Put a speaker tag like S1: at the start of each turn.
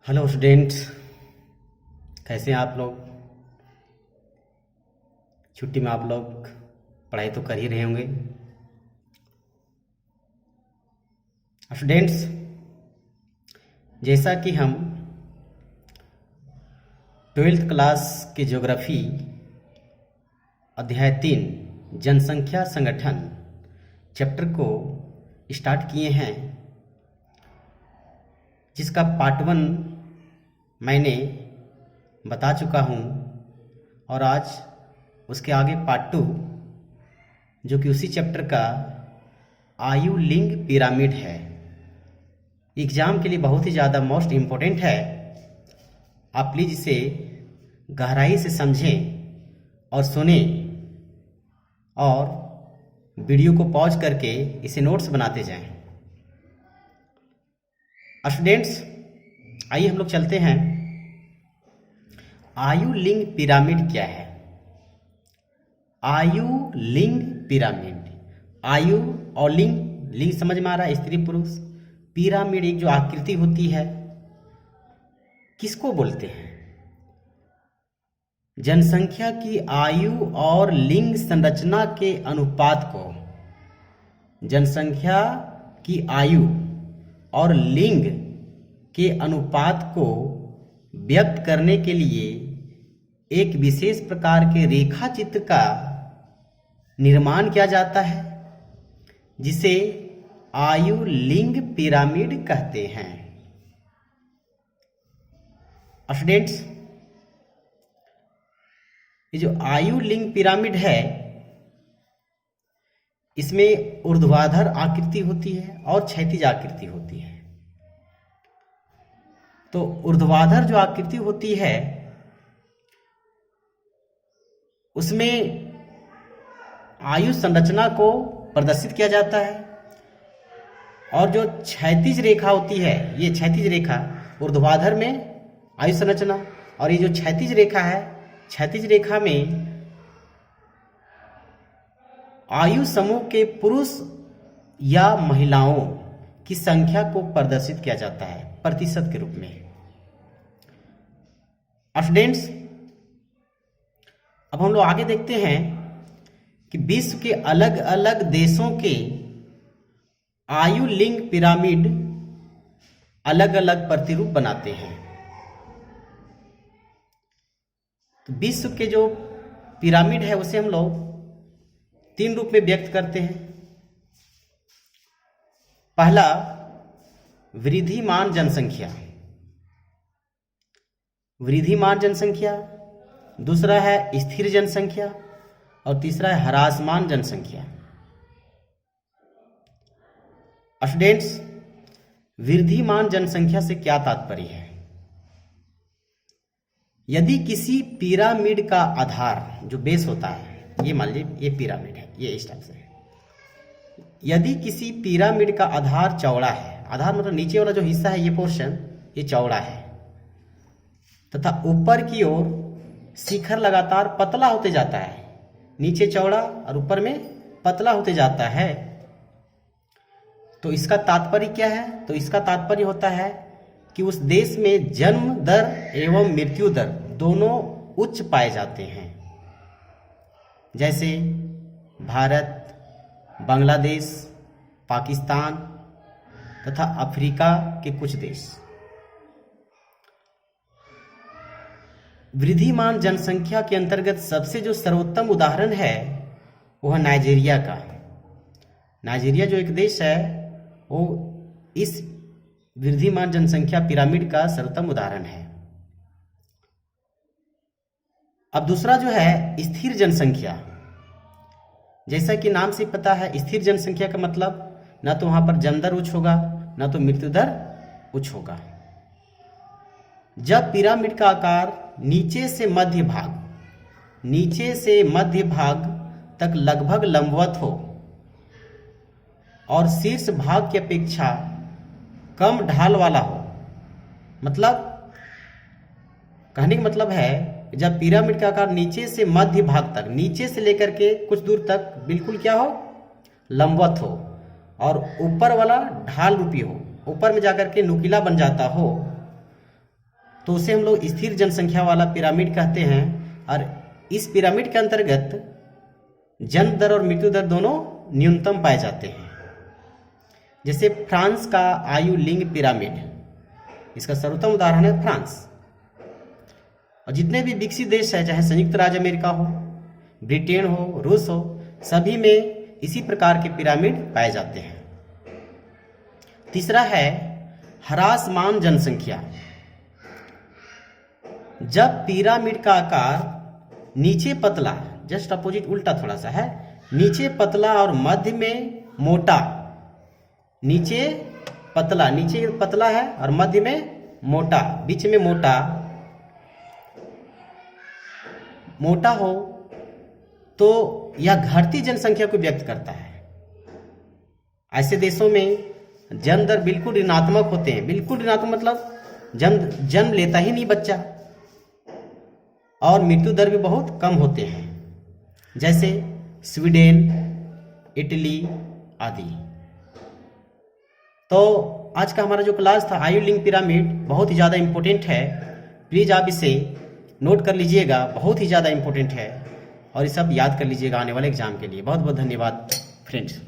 S1: Hello students, कैसे हैं आप लोग। छुट्टी में आप लोग पढ़ाई तो कर ही रहे होंगे। स्टूडेंट्स, जैसा कि हम 12th क्लास की ज्योग्राफी अध्याय 3 जनसंख्या संगठन चैप्टर को स्टार्ट किए हैं, जिसका पार्ट 1 मैंने बता चुका हूँ और आज उसके आगे पार्ट 2 जो कि उसी चैप्टर का आयु लिंग पिरामिड है, एग्ज़ाम के लिए बहुत ही ज़्यादा मोस्ट इम्पोर्टेंट है। आप प्लीज़ इसे गहराई से समझें और सुनें और वीडियो को पॉज करके इसे नोट्स बनाते जाएं। स्टूडेंट्स, आइए हम लोग चलते हैं। आयु लिंग पिरामिड क्या है? आयु लिंग पिरामिड, आयु और लिंग, लिंग समझ में आ रहा है, स्त्री पुरुष। पिरामिड एक जो आकृति होती है, किसको बोलते हैं? जनसंख्या की आयु और लिंग संरचना के अनुपात को, जनसंख्या की आयु और लिंग के अनुपात को व्यक्त करने के लिए एक विशेष प्रकार के रेखा चित्र का निर्माण किया जाता है, जिसे आयु लिंग पिरामिड कहते हैं। स्टूडेंट्स, ये जो आयु लिंग पिरामिड है, इसमें ऊर्ध्वाधर आकृति होती है और क्षैतिज आकृति होती है। तो ऊर्ध्वाधर जो आकृति होती है उसमें आयु संरचना को प्रदर्शित किया जाता है, और जो क्षैतिज रेखा होती है, ये क्षैतिज रेखा, ऊर्ध्वाधर में आयु संरचना, और ये जो क्षैतिज रेखा है, क्षैतिज रेखा में आयु समूह के पुरुष या महिलाओं की संख्या को प्रदर्शित किया जाता है प्रतिशत के रूप में। स्टूडेंट्स, अब हम लोग आगे देखते हैं कि विश्व के अलग अलग देशों के आयु लिंग पिरामिड अलग अलग प्रतिरूप बनाते हैं। तो विश्व के जो पिरामिड है उसे हम लोग 3 रूप में व्यक्त करते हैं। पहला, वृद्धिमान जनसंख्या, वृद्धिमान जनसंख्या। दूसरा है स्थिर जनसंख्या, और तीसरा है ह्रासमान जनसंख्या। स्टूडेंट्स, वृद्धिमान जनसंख्या से क्या तात्पर्य है? यदि किसी पिरामिड का आधार जो बेस होता है, ये मान लीजिए ये पिरामिड है, ये इस टाइप से है। यदि किसी पिरामिड का आधार चौड़ा है, आधार मतलब नीचे वाला जो हिस्सा है, ये पोर्शन, ये चौड़ा है, तथा ऊपर की ओर शिखर लगातार पतला होते जाता है, नीचे चौड़ा और ऊपर में पतला होते जाता है, तो इसका तात्पर्य क्या है? तो इसका तात्पर्य होता है कि उस देश में जन्म दर एवं मृत्यु दर दोनों उच्च पाए जाते हैं। जैसे भारत, बांग्लादेश, पाकिस्तान तथा अफ्रीका के कुछ देश। वृद्धिमान जनसंख्या के अंतर्गत सबसे जो सर्वोत्तम उदाहरण है वह नाइजीरिया का। नाइजीरिया जो एक देश है, वो इस वृद्धिमान जनसंख्या पिरामिड का सर्वोत्तम उदाहरण है। अब दूसरा जो है स्थिर जनसंख्या। जैसा कि नाम से पता है, स्थिर जनसंख्या का मतलब ना तो वहां पर जन्म दर उच्च होगा, ना तो मृत्यु दर उच्च होगा। जब पिरामिड का आकार नीचे से मध्य भाग तक लगभग लंबवत हो और शीर्ष भाग की अपेक्षा कम ढाल वाला हो, मतलब कहने का मतलब है जब पिरामिड का आकार नीचे से मध्य भाग तक, नीचे से लेकर के कुछ दूर तक बिल्कुल क्या हो, लंबवत हो, और ऊपर वाला ढाल रूपी हो, ऊपर में जाकर के नुकीला बन जाता हो, तो उसे हम लोग स्थिर जनसंख्या वाला पिरामिड कहते हैं। और इस पिरामिड के अंतर्गत जन्म दर और मृत्यु दर दोनों न्यूनतम पाए जाते हैं। जैसे फ्रांस का आयु लिंग पिरामिड, इसका सर्वोत्तम उदाहरण है फ्रांस। और जितने भी विकसित देश है, चाहे संयुक्त राज्य अमेरिका हो, ब्रिटेन हो, रूस हो, सभी में इसी प्रकार के पिरामिड पाए जाते हैं। तीसरा है ह्रासमान जनसंख्या। जब पिरामिड का आकार नीचे पतला, जस्ट अपोजिट उल्टा थोड़ा सा है, नीचे पतला और मध्य में मोटा, नीचे पतला है और मध्य में मोटा, बीच में मोटा हो, तो यह घटती जनसंख्या को व्यक्त करता है। ऐसे देशों में जन्म दर बिल्कुल ऋणात्मक होते हैं। बिल्कुल ऋणात्मक मतलब जन्म लेता ही नहीं बच्चा, और मृत्यु दर भी बहुत कम होते हैं, जैसे स्वीडन, इटली आदि। तो आज का हमारा जो क्लास था आयु लिंग पिरामिड बहुत ही ज़्यादा इम्पोर्टेंट है। प्लीज़ आप इसे नोट कर लीजिएगा, बहुत ही ज़्यादा इम्पोर्टेंट है, और ये सब याद कर लीजिएगा आने वाले एग्जाम के लिए। बहुत बहुत धन्यवाद फ्रेंड्स।